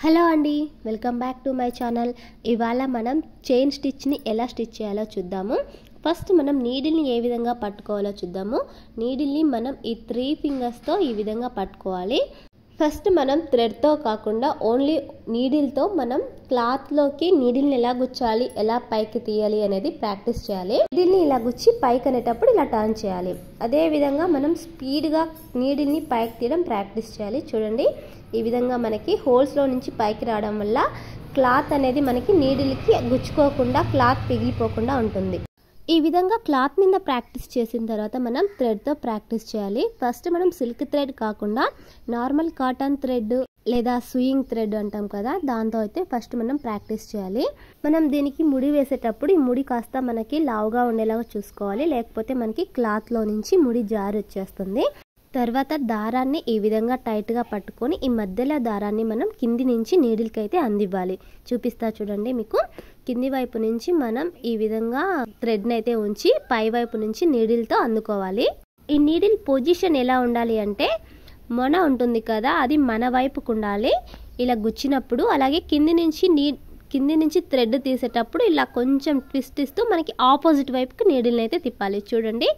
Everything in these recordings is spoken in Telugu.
హలో అండి, welcome back to my channel. ఇవాళ మనం చైన్ స్టిచ్ని ఎలా స్టిచ్ చేయాలో చూద్దాము. ఫస్ట్ మనం నీడిల్ని ఏ విధంగా పట్టుకోవాలో చూద్దాము. నీడిల్ని మనం ఈ 3 ఫింగర్స్తో ఈ విధంగా పట్టుకోవాలి. ఫస్ట్ మనం థ్రెడ్తో కాకుండా ఓన్లీ నీడిల్తో మనం క్లాత్లోకి నీడిల్ని ఎలా గుచ్చాలి, ఎలా పైకి తీయాలి అనేది ప్రాక్టీస్ చేయాలి. నీడిల్ని ఇలా గుచ్చి పైకి అనేటప్పుడు ఇలా టర్న్ చేయాలి. అదేవిధంగా మనం స్పీడ్గా నీడిల్ని పైకి తీయడం ప్రాక్టీస్ చేయాలి. చూడండి, ఈ విధంగా మనకి హోల్స్లో నుంచి పైకి రావడం వల్ల క్లాత్ అనేది మనకి నీడిల్కి గుచ్చుకోకుండా క్లాత్ పిగిలిపోకుండా ఉంటుంది. ఈ విధంగా క్లాత్ మీద ప్రాక్టీస్ చేసిన తర్వాత మనం థ్రెడ్తో ప్రాక్టీస్ చేయాలి. ఫస్ట్ మనం సిల్క్ థ్రెడ్ కాకుండా నార్మల్ కాటన్ థ్రెడ్ లేదా సూయింగ్ థ్రెడ్ అంటాం కదా, దాంతో అయితే ఫస్ట్ మనం ప్రాక్టీస్ చేయాలి. మనం దీనికి ముడి వేసేటప్పుడు ఈ ముడి కాస్త మనకి లావుగా ఉండేలాగా చూసుకోవాలి, లేకపోతే మనకి క్లాత్లో నుంచి ముడి జారి వచ్చేస్తుంది. తర్వాత దారాన్ని ఈ విధంగా టైట్గా పట్టుకొని ఈ మధ్యలో దారాన్ని మనం కింది నుంచి నీడిల్కి అయితే అందివ్వాలి. చూపిస్తా చూడండి మీకు. కింది వైపు నుంచి మనం ఈ విధంగా థ్రెడ్ని అయితే ఉంచి పై వైపు నుంచి నీడిల్తో అందుకోవాలి. ఈ నీడిల్ పొజిషన్ ఎలా ఉండాలి అంటే మొన ఉంటుంది కదా, అది మన వైపుకు ఉండాలి ఇలా గుచ్చినప్పుడు. అలాగే కింది నుంచి థ్రెడ్ తీసేటప్పుడు ఇలా కొంచెం ట్విస్ట్ ఇస్తూ మనకి ఆపోజిట్ వైపుకి నీడిల్ని అయితే తిప్పాలి. చూడండి,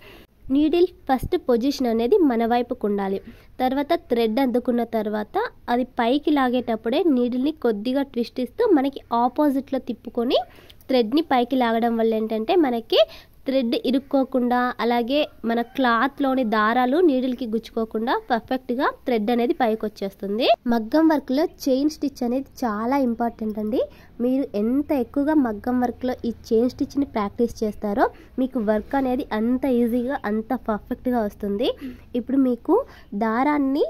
నీడిల్ ఫస్ట్ పొజిషన్ అనేది మన వైపుకు ఉండాలి. తర్వాత థ్రెడ్ అందుకున్న తర్వాత అది పైకి లాగేటప్పుడే నీడిల్ని కొద్దిగా ట్విస్ట్ ఇస్తూ మనకి ఆపోజిట్లో తిప్పుకొని థ్రెడ్ని పైకి లాగడం వల్ల ఏంటంటే మనకి థ్రెడ్ ఇరుక్కోకుండా, అలాగే మన క్లాత్లోని దారాలు నీడిల్కి గుచ్చుకోకుండా పర్ఫెక్ట్గా థ్రెడ్ అనేది పైకి వచ్చేస్తుంది. మగ్గం వర్క్లో చైన్ స్టిచ్ అనేది చాలా ఇంపార్టెంట్ అండి. మీరు ఎంత ఎక్కువగా మగ్గం వర్క్లో ఈ చైన్ స్టిచ్ని ప్రాక్టీస్ చేస్తారో మీకు వర్క్ అనేది అంత ఈజీగా అంత పర్ఫెక్ట్గా వస్తుంది. ఇప్పుడు మీకు దారాన్ని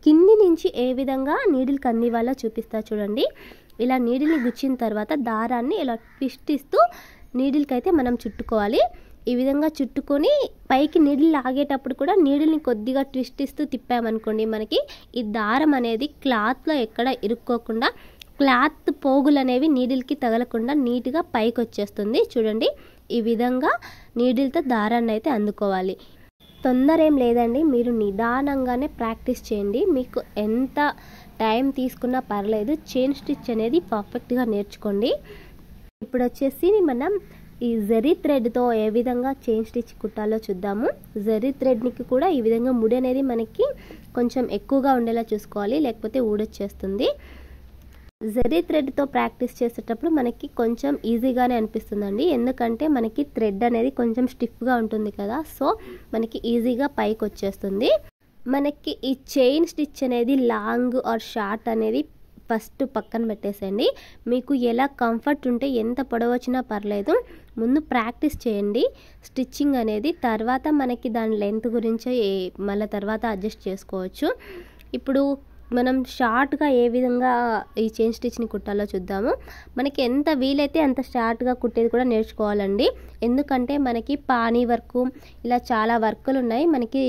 కింది నుంచి ఏ విధంగా నీడిల్కి అందివ్వాలో చూపిస్తా చూడండి. ఇలా నీడిల్ని గుచ్చిన తర్వాత దారాన్ని ఇలా ట్విస్ట్ ఇస్తూ నీడిల్కి అయితే మనం చుట్టుకోవాలి. ఈ విధంగా చుట్టుకొని పైకి నీడిల్ లాగేటప్పుడు కూడా నీడిల్ని కొద్దిగా ట్విస్ట్ ఇస్తూ తిప్పామనుకోండి, మనకి ఈ దారం అనేది క్లాత్లో ఎక్కడ ఇరుక్కోకుండా క్లాత్ పోగులు అనేవి నీడిల్కి తగలకుండా నీట్గా పైకి వచ్చేస్తుంది. చూడండి, ఈ విధంగా నీడిల్తో దారాన్ని అయితే అందుకోవాలి. తొందర ఏం లేదండి, మీరు నిదానంగానే ప్రాక్టీస్ చేయండి. మీకు ఎంత టైం తీసుకున్నా పర్లేదు, చైన్ స్టిచ్ అనేది పర్ఫెక్ట్గా నేర్చుకోండి. ఇప్పుడు వచ్చేసి మనం ఈ జరీ థ్రెడ్తో ఏ విధంగా చైన్ స్టిచ్ కుట్టాలో చూద్దాము. జరీ థ్రెడ్కి కూడా ఈ విధంగా ముడి అనేది మనకి కొంచెం ఎక్కువగా ఉండేలా చూసుకోవాలి, లేకపోతే ఊడొచ్చేస్తుంది. జరీ థ్రెడ్తో ప్రాక్టీస్ చేసేటప్పుడు మనకి కొంచెం ఈజీగానే అనిపిస్తుందండి, ఎందుకంటే మనకి థ్రెడ్ అనేది కొంచెం స్టిఫ్గా ఉంటుంది కదా, సో మనకి ఈజీగా పైకి వచ్చేస్తుంది. మనకి ఈ చైన్ స్టిచ్ అనేది లాంగ్ ఆర్ షార్ట్ అనేది ఫస్ట్ పక్కన పెట్టేసేయండి. మీకు ఎలా కంఫర్ట్ ఉంటే ఎంత పొడవు వచ్చినా పర్లేదు, ముందు ప్రాక్టీస్ చేయండి స్టిచ్చింగ్ అనేది. తర్వాత మనకి దాని లెంత్ గురించి మళ్ళీ తర్వాత అడ్జస్ట్ చేసుకోవచ్చు. ఇప్పుడు మనం షార్ట్గా ఏ విధంగా ఈ చైన్ స్టిచ్ని కుట్టాలో చూద్దాము. మనకి ఎంత వీలైతే అంత షార్ట్గా కుట్టేది కూడా నేర్చుకోవాలండి, ఎందుకంటే మనకి పానీ వర్క్ ఇలా చాలా వర్కులు ఉన్నాయి మనకి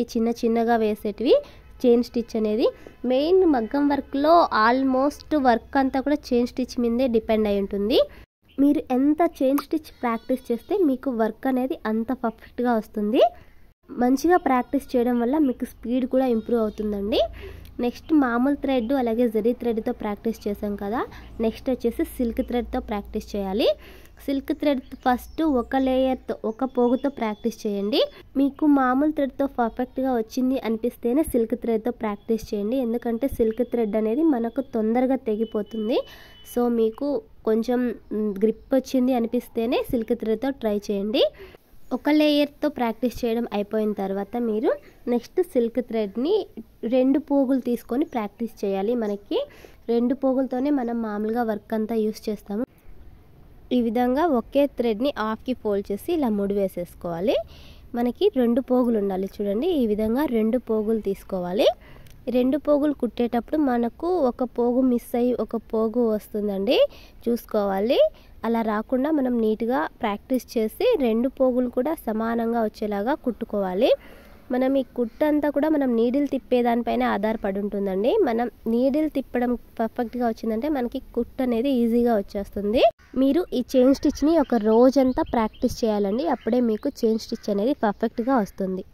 చిన్నగా వేసేటివి. చైన్ స్టిచ్ అనేది మెయిన్ మగ్గం వర్క్లో ఆల్మోస్ట్ వర్క్ అంతా కూడా చైన్ స్టిచ్ మీదే డిపెండ్ అయి ఉంటుంది. మీరు ఎంత చైన్ స్టిచ్ ప్రాక్టీస్ చేస్తే మీకు వర్క్ అనేది అంత పర్ఫెక్ట్గా వస్తుంది. మంచిగా ప్రాక్టీస్ చేయడం వల్ల మీకు స్పీడ్ కూడా ఇంప్రూవ్ అవుతుందండి. నెక్స్ట్ మామూలు థ్రెడ్ అలాగే జరీ థ్రెడ్తో ప్రాక్టీస్ చేసాం కదా, నెక్స్ట్ వచ్చేసి సిల్క్ థ్రెడ్తో ప్రాక్టీస్ చేయాలి. సిల్క్ థ్రెడ్ ఫస్ట్ ఒక లేయర్తో ఒక పోగుతో ప్రాక్టీస్ చేయండి. మీకు మామూలు థ్రెడ్తో పర్ఫెక్ట్గా వచ్చింది అనిపిస్తేనే సిల్క్ థ్రెడ్తో ప్రాక్టీస్ చేయండి, ఎందుకంటే సిల్క్ థ్రెడ్ అనేది మనకు తొందరగా తెగిపోతుంది. సో మీకు కొంచెం గ్రిప్ వచ్చింది అనిపిస్తేనే సిల్క్ థ్రెడ్తో ట్రై చేయండి. ఒక లేయర్తో ప్రాక్టీస్ చేయడం అయిపోయిన తర్వాత మీరు నెక్స్ట్ సిల్క్ థ్రెడ్ని 2 పోగులు తీసుకొని ప్రాక్టీస్ చేయాలి. మనకి 2 పోగులతోనే మనం మామూలుగా వర్క్ అంతా యూస్ చేస్తాము. ఈ విధంగా ఒకే థ్రెడ్ని హాఫ్కి ఫోల్డ్ చేసి ఇలా ముడి వేసేసుకోవాలి. మనకి 2 పోగులు ఉండాలి. చూడండి, ఈ విధంగా 2 పోగులు తీసుకోవాలి. 2 పోగులు కుట్టేటప్పుడు మనకు ఒక పోగు మిస్ అయ్యి ఒక పోగు వస్తుందండి, చూసుకోవాలి. అలా రాకుండా మనం నీట్గా ప్రాక్టీస్ చేసి 2 పోగులు కూడా సమానంగా వచ్చేలాగా కుట్టుకోవాలి. మనం ఈ కుట్టు అంతా కూడా మనం నీడిల్ తిప్పేదానిపైన ఆధారపడి ఉంటుందండి. మనం నీడిల్ తిప్పడం పర్ఫెక్ట్గా వచ్చిందంటే మనకి కుట్టు అనేది ఈజీగా వచ్చేస్తుంది. మీరు ఈ చైన్ స్టిచ్ని ఒక రోజంతా ప్రాక్టీస్ చేయాలండి, అప్పుడే మీకు చైన్ స్టిచ్ అనేది పర్ఫెక్ట్గా వస్తుంది.